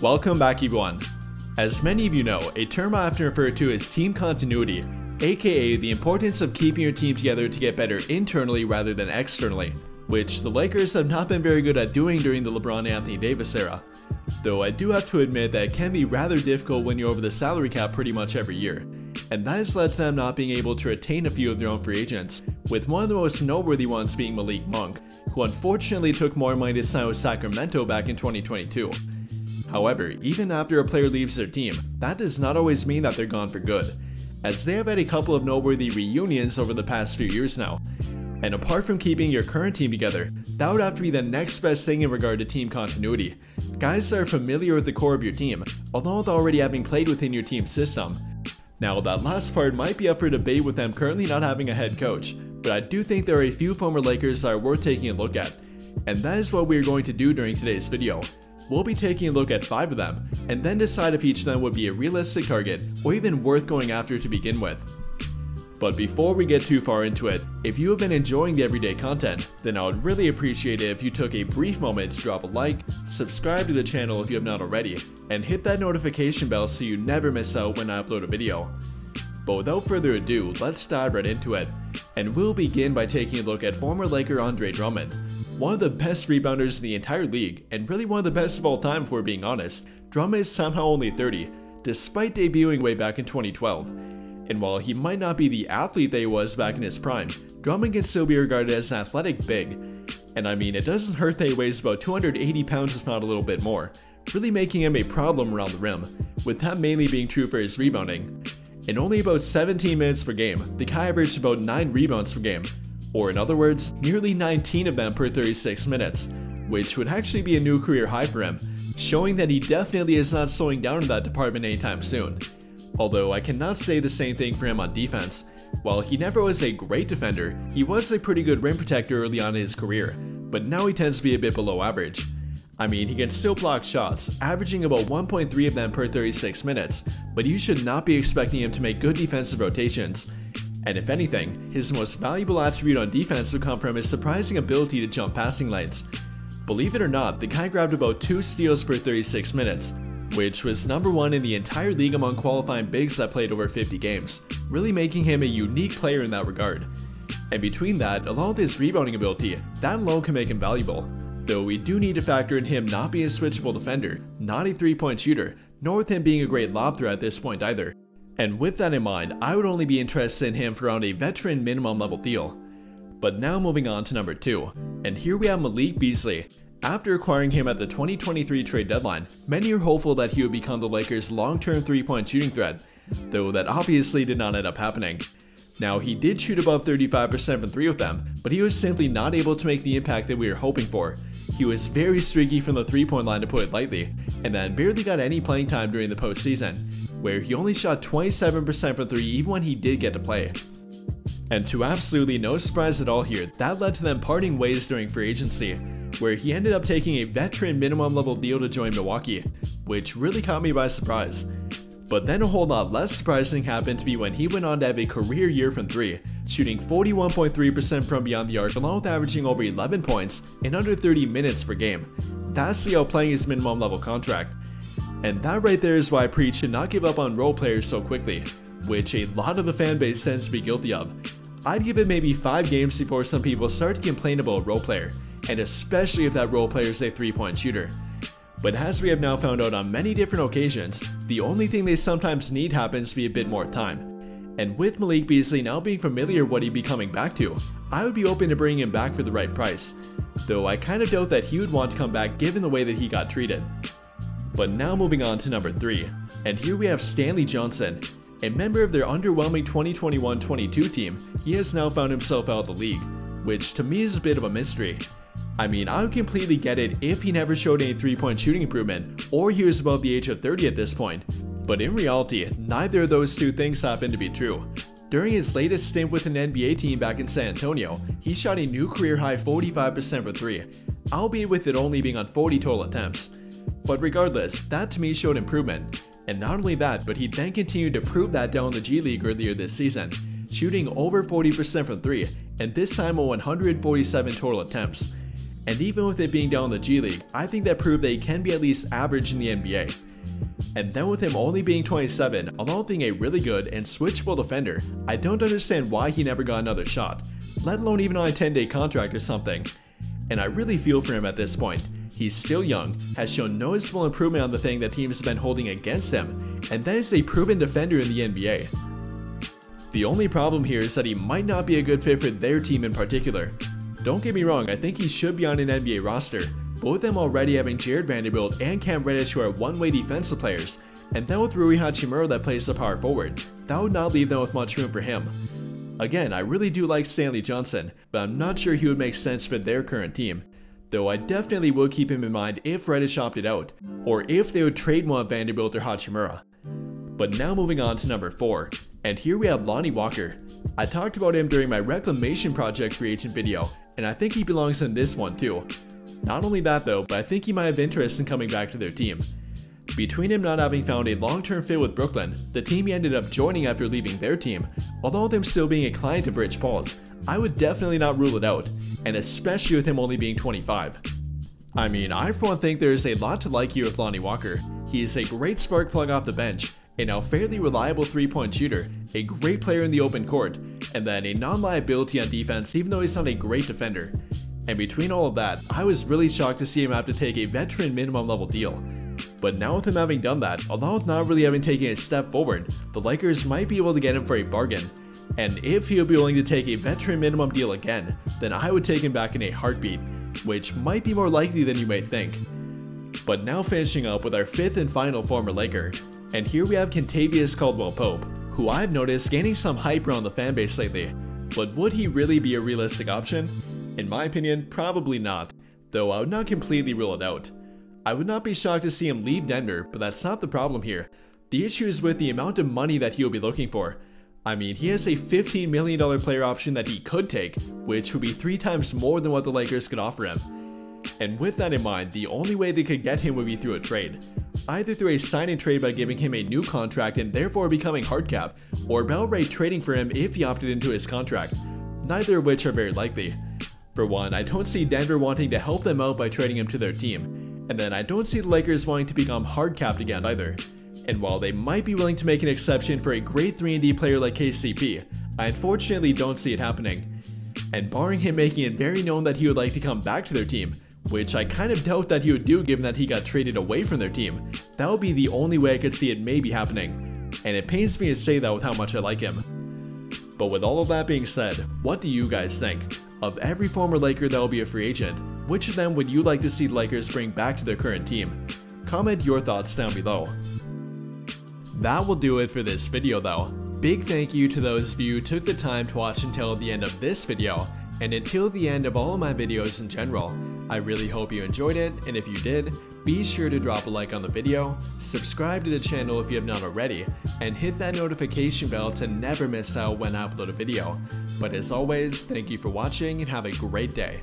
Welcome back everyone. As many of you know, a term I often refer to as team continuity, aka the importance of keeping your team together to get better internally rather than externally, which the Lakers have not been very good at doing during the LeBron Anthony Davis era. Though I do have to admit that it can be rather difficult when you're over the salary cap pretty much every year, and that has led to them not being able to retain a few of their own free agents, with one of the most noteworthy ones being Malik Monk, who unfortunately took more money to sign with Sacramento back in 2022. However, even after a player leaves their team, that does not always mean that they're gone for good, as they have had a couple of noteworthy reunions over the past few years now. And apart from keeping your current team together, that would have to be the next best thing in regard to team continuity. Guys that are familiar with the core of your team, along with already having played within your team's system. Now that last part might be up for debate with them currently not having a head coach, but I do think there are a few former Lakers that are worth taking a look at. And that is what we are going to do during today's video. We'll be taking a look at 5 of them, and then decide if each of them would be a realistic target or even worth going after to begin with. But before we get too far into it, if you have been enjoying the everyday content, then I would really appreciate it if you took a brief moment to drop a like, subscribe to the channel if you have not already, and hit that notification bell so you never miss out when I upload a video. But without further ado, let's dive right into it, and we'll begin by taking a look at former Laker Andre Drummond. One of the best rebounders in the entire league, and really one of the best of all time if we're being honest, Drummond is somehow only 30, despite debuting way back in 2012. And while he might not be the athlete that he was back in his prime, Drummond can still be regarded as an athletic big. And I mean, it doesn't hurt that he weighs about 280 pounds if not a little bit more, really making him a problem around the rim, with that mainly being true for his rebounding. In only about 17 minutes per game, the guy averaged about 9 rebounds per game, or in other words, nearly 19 of them per 36 minutes, which would actually be a new career high for him, showing that he definitely is not slowing down in that department anytime soon. Although I cannot say the same thing for him on defense. While he never was a great defender, he was a pretty good rim protector early on in his career, but now he tends to be a bit below average. I mean, he can still block shots, averaging about 1.3 of them per 36 minutes, but you should not be expecting him to make good defensive rotations. And if anything, his most valuable attribute on defense would come from his surprising ability to jump passing lanes. Believe it or not, the guy grabbed about 2 steals per 36 minutes, which was number 1 in the entire league among qualifying bigs that played over 50 games, really making him a unique player in that regard. And between that, along with his rebounding ability, that alone can make him valuable. Though we do need to factor in him not being a switchable defender, not a 3-point shooter, nor with him being a great lob threat at this point either. And with that in mind, I would only be interested in him for around a veteran minimum level deal. But now moving on to number 2, and here we have Malik Beasley. After acquiring him at the 2023 trade deadline, many are hopeful that he would become the Lakers' long-term 3-point shooting threat, though that obviously did not end up happening. Now, he did shoot above 35% from 3 with them, but he was simply not able to make the impact that we were hoping for. He was very streaky from the 3-point line to put it lightly, and then barely got any playing time during the postseason, where he only shot 27% from 3 even when he did get to play. And to absolutely no surprise at all here, that led to them parting ways during free agency, where he ended up taking a veteran minimum level deal to join Milwaukee, which really caught me by surprise. But then a whole lot less surprising happened to be when he went on to have a career year from 3, shooting 41.3% from beyond the arc along with averaging over 11 points in under 30 minutes per game. That's the outplaying his minimum level contract. And that right there is why I preach to not give up on role players so quickly, which a lot of the fan base tends to be guilty of. I'd give it maybe 5 games before some people start to complain about a role player, and especially if that role player is a 3-point shooter. But as we have now found out on many different occasions, the only thing they sometimes need happens to be a bit more time. And with Malik Beasley now being familiar what he'd be coming back to, I would be open to bringing him back for the right price, though I kind of doubt that he would want to come back given the way that he got treated. But now moving on to number 3, and here we have Stanley Johnson. A member of their underwhelming 2021-22 team, he has now found himself out of the league, which to me is a bit of a mystery. I mean, I would completely get it if he never showed any 3-point shooting improvement, or he was above the age of 30 at this point, but in reality, neither of those two things happen to be true. During his latest stint with an NBA team back in San Antonio, he shot a new career high 45% for 3, albeit with it only being on 40 total attempts. But regardless, that to me showed improvement. And not only that, but he then continued to prove that down in the G League earlier this season, shooting over 40% from 3, and this time on 147 total attempts. And even with it being down in the G League, I think that proved that he can be at least average in the NBA. And then with him only being 27, although being a really good and switchable defender, I don't understand why he never got another shot, let alone even on a 10-day contract or something. And I really feel for him at this point. He's still young, has shown noticeable improvement on the thing that teams have been holding against him, and that is a proven defender in the NBA. The only problem here is that he might not be a good fit for their team in particular. Don't get me wrong, I think he should be on an NBA roster, but with them already having Jared Vanderbilt and Cam Reddish who are one-way defensive players, and then with Rui Hachimura that plays the power forward, that would not leave them with much room for him. Again, I really do like Stanley Johnson, but I'm not sure he would make sense for their current team. Though I definitely would keep him in mind if Reddish opted out, or if they would trade one of Vanderbilt or Hachimura. But now moving on to number 4, and here we have Lonnie Walker. I talked about him during my Reclamation Project free agent video, and I think he belongs in this one too. Not only that though, but I think he might have interest in coming back to their team. Between him not having found a long-term fit with Brooklyn, the team he ended up joining after leaving their team, although them still being a client of Rich Paul's, I would definitely not rule it out, and especially with him only being 25. I mean, I for one think there is a lot to like here with Lonnie Walker. He is a great spark plug off the bench, a now fairly reliable 3-point shooter, a great player in the open court, and then a non-liability on defense even though he's not a great defender. And between all of that, I was really shocked to see him have to take a veteran minimum level deal. But now with him having done that, although with not really having taken a step forward, the Lakers might be able to get him for a bargain. And if he would be willing to take a veteran minimum deal again, then I would take him back in a heartbeat, which might be more likely than you may think. But now finishing up with our 5th and final former Laker, and here we have Kentavious Caldwell-Pope, who I've noticed gaining some hype around the fanbase lately. But would he really be a realistic option? In my opinion, probably not, though I would not completely rule it out. I would not be shocked to see him leave Denver, but that's not the problem here. The issue is with the amount of money that he will be looking for. I mean, he has a $15 million player option that he could take, which would be 3 times more than what the Lakers could offer him. And with that in mind, the only way they could get him would be through a trade. Either through a sign and trade by giving him a new contract and therefore becoming hard cap, or outright trading for him if he opted into his contract, neither of which are very likely. For one, I don't see Denver wanting to help them out by trading him to their team, and then I don't see the Lakers wanting to become hard capped again either. And while they might be willing to make an exception for a great 3-and-D player like KCP, I unfortunately don't see it happening. And barring him making it very known that he would like to come back to their team, which I kind of doubt that he would do given that he got traded away from their team, that would be the only way I could see it maybe happening. And it pains me to say that with how much I like him. But with all of that being said, what do you guys think? Of every former Laker that will be a free agent, which of them would you like to see the Lakers bring back to their current team? Comment your thoughts down below. That will do it for this video though. Big thank you to those of you who took the time to watch until the end of this video, and until the end of all of my videos in general. I really hope you enjoyed it, and if you did, be sure to drop a like on the video, subscribe to the channel if you have not already, and hit that notification bell to never miss out when I upload a video. But as always, thank you for watching and have a great day.